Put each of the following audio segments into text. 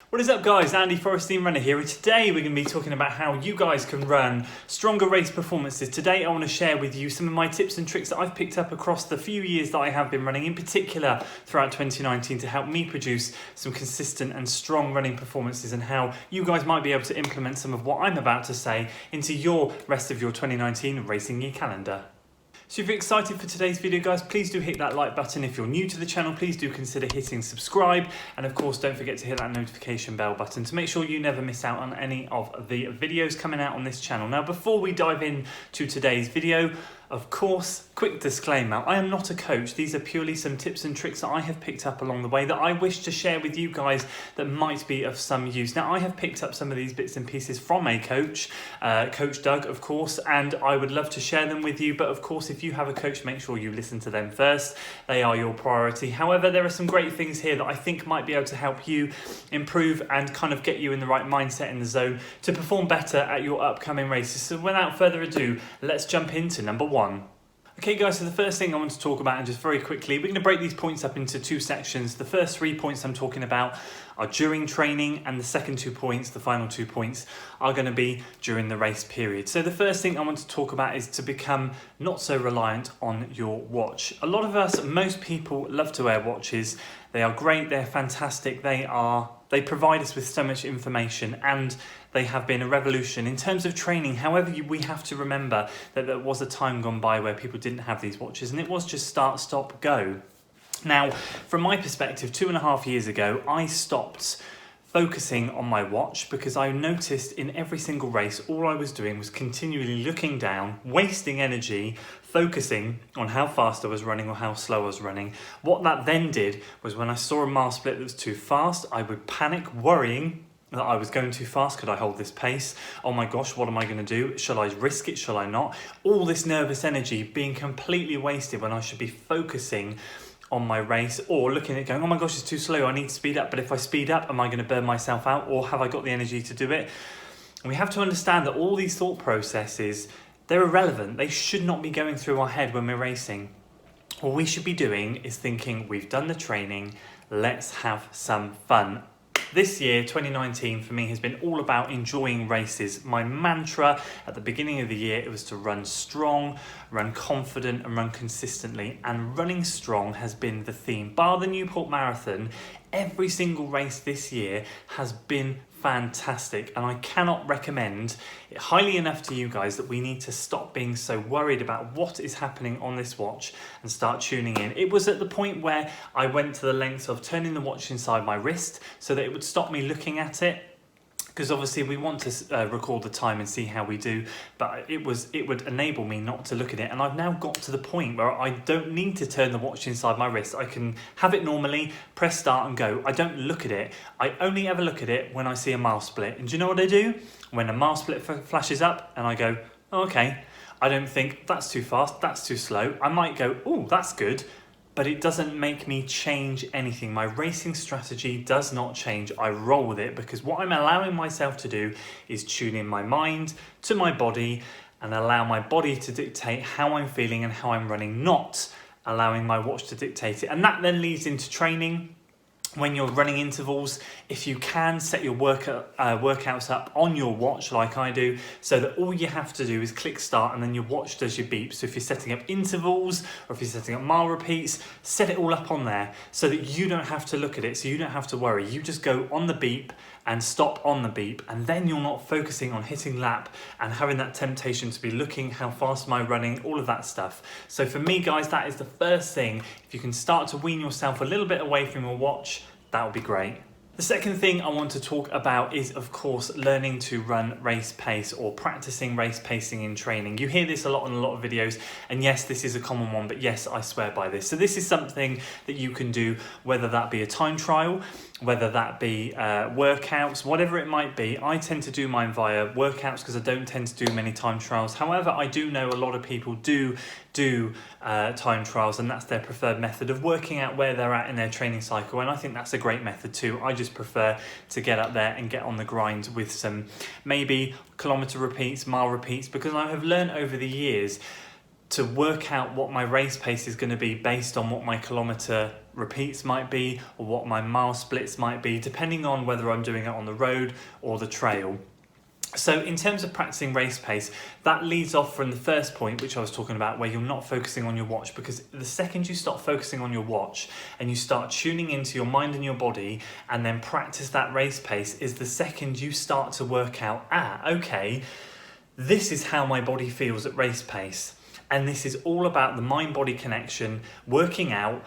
What is up guys, Andy Forrestine Runner here, and today we're going to be talking about how you guys can run stronger race performances. Today I want to share with you some of my tips and tricks that I've picked up across the few years that I have been running, in particular throughout 2019, to help me produce some consistent and strong running performances, and how you guys might be able to implement some of what I'm about to say into your rest of your 2019 racing year calendar. So if you're excited for today's video guys, please do hit that like button. If you're new to the channel, please do consider hitting subscribe, and of course don't forget to hit that notification bell button to make sure you never miss out on any of the videos coming out on this channel. Now before we dive into today's video, of course, quick disclaimer, I am not a coach. These are purely some tips and tricks that I have picked up along the way that I wish to share with you guys that might be of some use. Now, I have picked up some of these bits and pieces from a coach, Coach Doug, of course, and I would love to share them with you. But of course, if you have a coach, make sure you listen to them first. They are your priority. However, there are some great things here that I think might be able to help you improve and kind of get you in the right mindset in the zone to perform better at your upcoming races. So without further ado, let's jump into number one. Okay guys, so the first thing I want to talk about, and just very quickly, we're going to break these points up into two sections. The first 3 points I'm talking about are during training, and the second 2 points, the final 2 points, are going to be during the race period. So the first thing I want to talk about is to become not so reliant on your watch. A lot of us, most people love to wear watches. They are great, they're fantastic, they provide us with so much information, and they have been a revolution in terms of training. However, we have to remember that there was a time gone by where people didn't have these watches, and it was just start, stop, go. Now, from my perspective, 2.5 years ago, I stopped focusing on my watch because I noticed in every single race, all I was doing was continually looking down, wasting energy, focusing on how fast I was running or how slow I was running. What that then did was, when I saw a mile split that was too fast, I would panic, worrying that I was going too fast. Could I hold this pace? Oh my gosh, what am I going to do? Shall I risk it? Shall I not? All this nervous energy being completely wasted when I should be focusing on my race, or looking at it going, oh my gosh, it's too slow, I need to speed up. But if I speed up, am I going to burn myself out, or have I got the energy to do it? And we have to understand that all these thought processes, they're irrelevant. They should not be going through our head when we're racing. What we should be doing is thinking, we've done the training, let's have some fun. This year, 2019, for me has been all about enjoying races. My mantra at the beginning of the year, it was to run strong, run confident, and run consistently. And running strong has been the theme. Bar the Newport Marathon, every single race this year has been fantastic, and I cannot recommend it highly enough to you guys that we need to stop being so worried about what is happening on this watch and start tuning in. It was at the point where I went to the lengths of turning the watch inside my wrist so that it would stop me looking at it, because obviously we want to record the time and see how we do, but it would enable me not to look at it. And I've now got to the point where I don't need to turn the watch inside my wrist. I can have it normally, press start and go. I don't look at it. I only ever look at it when I see a mile split. And do you know what I do? When a mile split flashes up and I go, oh, okay, I don't think that's too fast, that's too slow. I might go, oh, that's good. But it doesn't make me change anything. My racing strategy does not change. I roll with it, because what I'm allowing myself to do is tune in my mind to my body and allow my body to dictate how I'm feeling and how I'm running, not allowing my watch to dictate it. And that then leads into training. When you're running intervals, if you can, set your workouts up on your watch like I do, so that all you have to do is click start and then your watch does your beep. So if you're setting up intervals or if you're setting up mile repeats, set it all up on there so that you don't have to look at it, so you don't have to worry. You just go on the beep and stop on the beep, and then you're not focusing on hitting lap and having that temptation to be looking how fast am I running, all of that stuff. So for me guys, that is the first thing. If you can start to wean yourself a little bit away from your watch, that would be great. The second thing I want to talk about is, of course, learning to run race pace, or practicing race pacing in training. You hear this a lot in a lot of videos, and yes, this is a common one, but yes, I swear by this. So this is something that you can do, whether that be a time trial, whether that be workouts, whatever it might be. I tend to do mine via workouts because I don't tend to do many time trials. However, I do know a lot of people do time trials, and that's their preferred method of working out where they're at in their training cycle, and I think that's a great method too. I just prefer to get up there and get on the grind with some maybe kilometre repeats, mile repeats, because I have learned over the years to work out what my race pace is going to be based on what my kilometre repeats might be or what my mile splits might be, depending on whether I'm doing it on the road or the trail. So in terms of practicing race pace, that leads off from the first point, which I was talking about, where you're not focusing on your watch, because the second you start focusing on your watch and you start tuning into your mind and your body and then practice that race pace, is the second you start to work out, okay, this is how my body feels at race pace. And this is all about the mind-body connection, working out,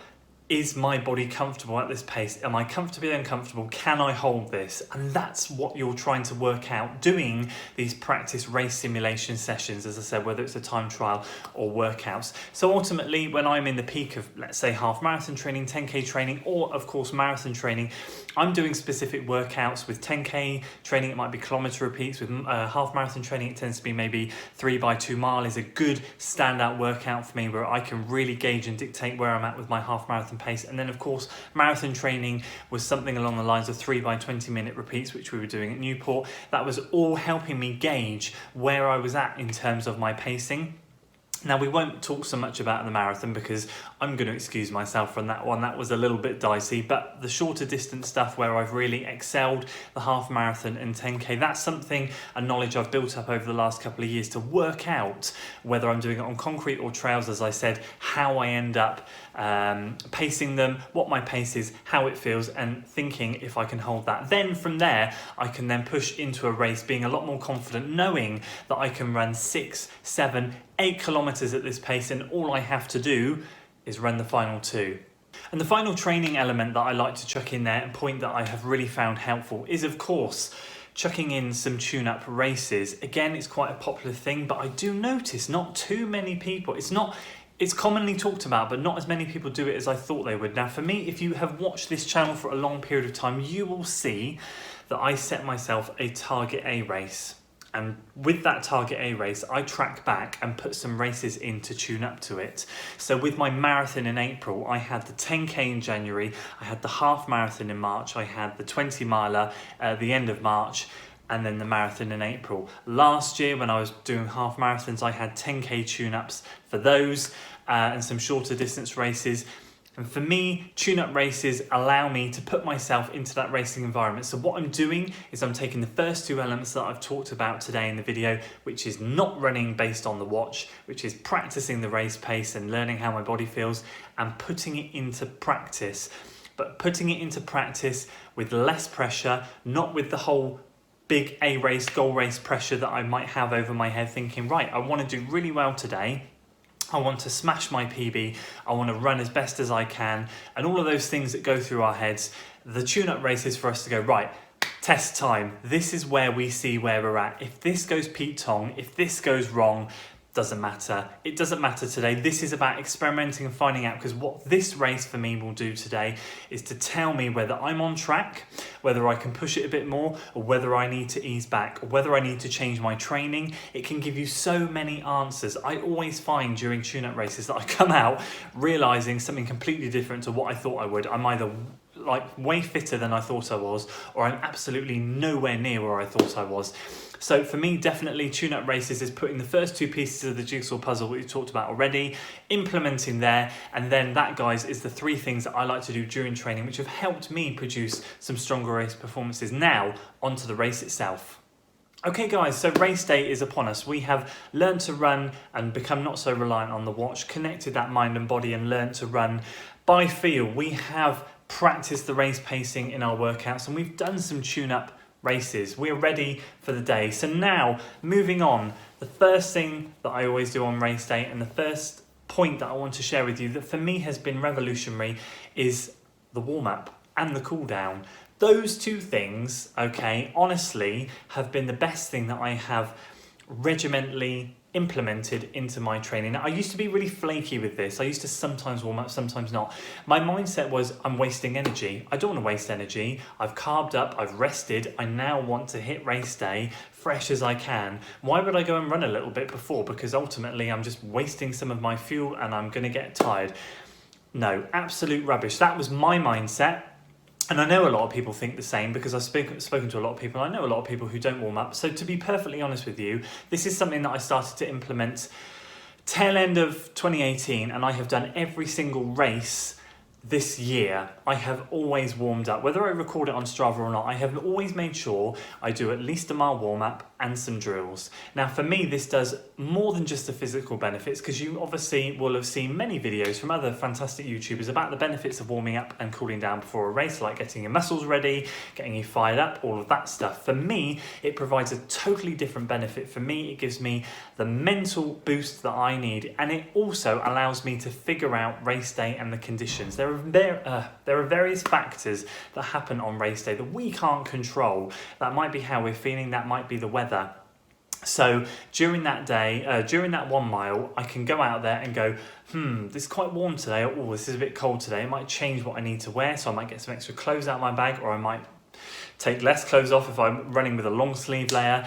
is my body comfortable at this pace? Am I comfortably uncomfortable? Can I hold this? And that's what you're trying to work out doing these practice race simulation sessions, as I said, whether it's a time trial or workouts. So ultimately, when I'm in the peak of, let's say, half marathon training, 10K training, or of course marathon training, I'm doing specific workouts. With 10K training, it might be kilometre repeats. With half marathon training, it tends to be maybe 3x2 mile is a good standout workout for me, where I can really gauge and dictate where I'm at with my half marathon pace. And then of course marathon training was something along the lines of 3x20 minute repeats, which we were doing at Newport. That was all helping me gauge where I was at in terms of my pacing. Now, we won't talk so much about the marathon because I'm going to excuse myself from that one. That was a little bit dicey, but the shorter distance stuff where I've really excelled, the half marathon and 10K, that's something, a knowledge I've built up over the last couple of years to work out whether I'm doing it on concrete or trails, as I said, how I end up pacing them, what my pace is, how it feels, and thinking if I can hold that. Then from there, I can then push into a race being a lot more confident, knowing that I can run 6, 7, 8 kilometers at this pace, and all I have to do is run the final 2. And the final training element that I like to chuck in there, and point that I have really found helpful, is of course chucking in some tune-up races. Again, it's quite a popular thing, but I do notice not too many people, it's commonly talked about, but not as many people do it as I thought they would. Now for me, if you have watched this channel for a long period of time, you will see that I set myself a target A race. And with that target A race, I track back and put some races in to tune up to it. So with my marathon in April, I had the 10K in January, I had the half marathon in March, I had the 20 miler at the end of March, and then the marathon in April. Last year, when I was doing half marathons, I had 10K tune-ups for those and some shorter distance races. And for me, tune-up races allow me to put myself into that racing environment. So what I'm doing is I'm taking the first 2 elements that I've talked about today in the video, which is not running based on the watch, which is practicing the race pace and learning how my body feels, and putting it into practice. But putting it into practice with less pressure, not with the whole big A race, goal race pressure that I might have over my head, thinking, right, I want to do really well today. I want to smash my PB, I want to run as best as I can, and all of those things that go through our heads. The tune-up race is for us to go, right, test time. This is where we see where we're at. If this goes Pete Tong, if this goes wrong, doesn't matter. It doesn't matter today. This is about experimenting and finding out, because what this race for me will do today is to tell me whether I'm on track, whether I can push it a bit more, or whether I need to ease back, or whether I need to change my training. It can give you so many answers. I always find during tune-up races that I come out realizing something completely different to what I thought I would. I'm either like way fitter than I thought I was, or I'm absolutely nowhere near where I thought I was. So for me, definitely tune-up races is putting the first 2 pieces of the jigsaw puzzle that we've talked about already, implementing there, and then that, guys, is the 3 things that I like to do during training, which have helped me produce some stronger race performances. Now, onto the race itself. Okay guys, so race day is upon us. We have learned to run and become not so reliant on the watch, connected that mind and body and learned to run by feel. We have practiced the race pacing in our workouts, and we've done some tune-up races. We're ready for the day. So now, moving on, the first thing that I always do on race day, and the first point that I want to share with you that for me has been revolutionary, is the warm-up and the cool-down. Those 2 things, okay, honestly, have been the best thing that I have regimentally implemented into my training. Now, I used to be really flaky with this. I used to sometimes warm up, sometimes not. My mindset was, I'm wasting energy. I don't want to waste energy. I've carved up, I've rested. I now want to hit race day fresh as I can. Why would I go and run a little bit before? Because ultimately I'm just wasting some of my fuel and I'm going to get tired. No, absolute rubbish. That was my mindset. And I know a lot of people think the same, because I've spoken to a lot of people. I know a lot of people who don't warm up. So to be perfectly honest with you, this is something that I started to implement tail end of 2018, and I have done every single race this year. I have always warmed up, whether I record it on Strava or not. I have always made sure I do at least a mile warm up and some drills. Now for me, this does more than just the physical benefits, because you obviously will have seen many videos from other fantastic YouTubers about the benefits of warming up and cooling down before a race, like getting your muscles ready, getting you fired up, all of that stuff. For me, it provides a totally different benefit. For me, it gives me the mental boost that I need, and it also allows me to figure out race day and the conditions. There are various factors that happen on race day that we can't control. That might be how we're feeling, that might be the weather. So during that day, during that 1 mile, I can go out there and go, this is quite warm today, or this is a bit cold today. It might change what I need to wear, so I might get some extra clothes out of my bag, or I might take less clothes off if I'm running with a long sleeve layer.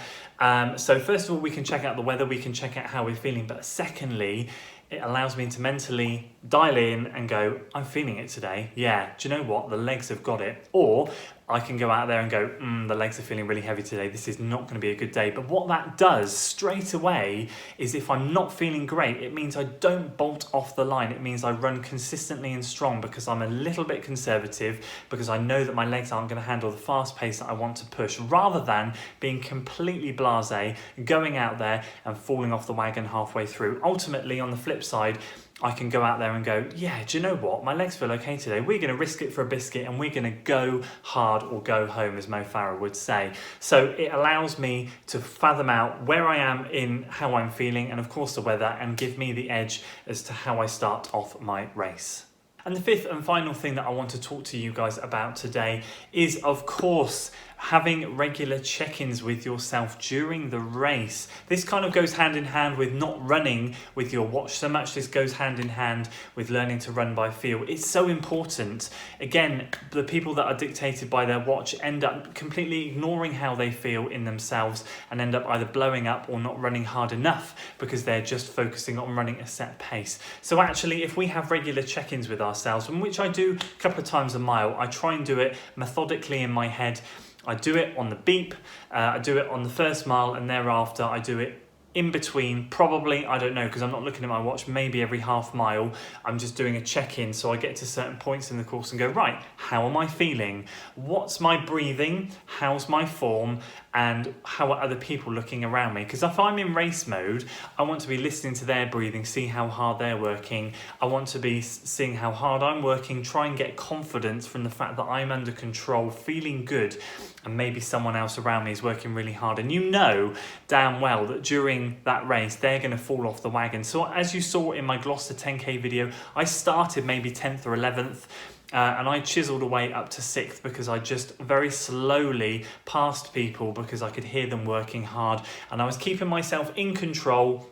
So first of all, we can check out the weather, we can check out how we're feeling, but secondly, it allows me to mentally dial in and go, I'm feeling it today. Yeah, do you know what? The legs have got it. Or I can go out there and go, the legs are feeling really heavy today. This is not going to be a good day. But what that does straight away is, if I'm not feeling great, it means I don't bolt off the line. It means I run consistently and strong, because I'm a little bit conservative, because I know that my legs aren't going to handle the fast pace that I want to push, rather than being completely blasé, going out there and falling off the wagon halfway through. Ultimately, on the flip side, I can go out there and go, yeah, do you know what? My legs feel okay today. We're going to risk it for a biscuit, and we're going to go hard or go home, as Mo Farah would say. So it allows me to fathom out where I am in how I'm feeling, and of course the weather, and give me the edge as to how I start off my race. And the fifth and final thing that I want to talk to you guys about today is, of course, having regular check-ins with yourself during the race. This kind of goes hand in hand with not running with your watch so much. This goes hand in hand with learning to run by feel. It's so important. Again, the people that are dictated by their watch end up completely ignoring how they feel in themselves, and end up either blowing up or not running hard enough because they're just focusing on running a set pace. So actually, if we have regular check-ins with ourselves, in which I do a couple of times a mile, I try and do it methodically in my head. I do it on the beep, I do it on the first mile, and thereafter I do it in between, probably, I don't know, because I'm not looking at my watch, maybe every half mile. I'm just doing a check-in, so I get to certain points in the course and go, right, how am I feeling? What's my breathing? How's my form? And how are other people looking around me? Because if I'm in race mode, I want to be listening to their breathing, see how hard they're working. I want to be seeing how hard I'm working, try and get confidence from the fact that I'm under control, feeling good, and maybe someone else around me is working really hard. And you know damn well that during that race, they're going to fall off the wagon. So as you saw in my Gloucester 10K video, I started maybe 10th or 11th. And I chiseled away up to 6th, because I just very slowly passed people because I could hear them working hard, and I was keeping myself in control,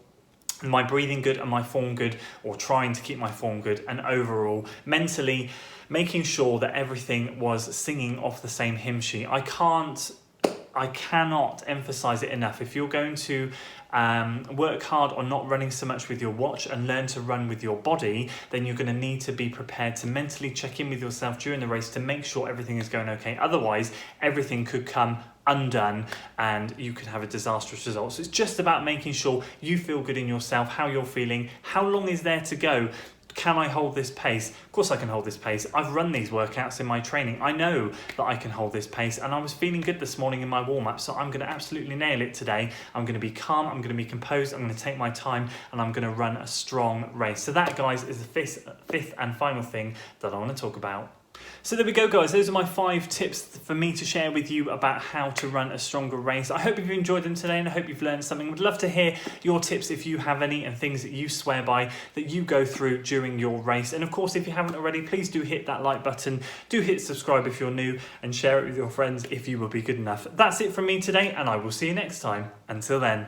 my breathing good and my form good, or trying to keep my form good, and overall mentally making sure that everything was singing off the same hymn sheet. I cannot emphasize it enough. If you're going to work hard on not running so much with your watch and learn to run with your body, then you're going to need to be prepared to mentally check in with yourself during the race to make sure everything is going okay. Otherwise, everything could come undone and you could have a disastrous result. So it's just about making sure you feel good in yourself, how you're feeling, how long is there to go. Can I hold this pace? Of course I can hold this pace. I've run these workouts in my training. I know that I can hold this pace, and I was feeling good this morning in my warm-up, so I'm going to absolutely nail it today. I'm going to be calm, I'm going to be composed, I'm going to take my time, and I'm going to run a strong race. So that, guys, is the fifth and final thing that I want to talk about. So there we go, guys. Those are my 5 tips for me to share with you about how to run a stronger race. I hope you've enjoyed them today, and I hope you've learned something. Would love to hear your tips if you have any, and things that you swear by that you go through during your race. And of course, if you haven't already, please do hit that like button. Do hit subscribe if you're new, and share it with your friends if you will be good enough. That's it from me today, and I will see you next time. Until then.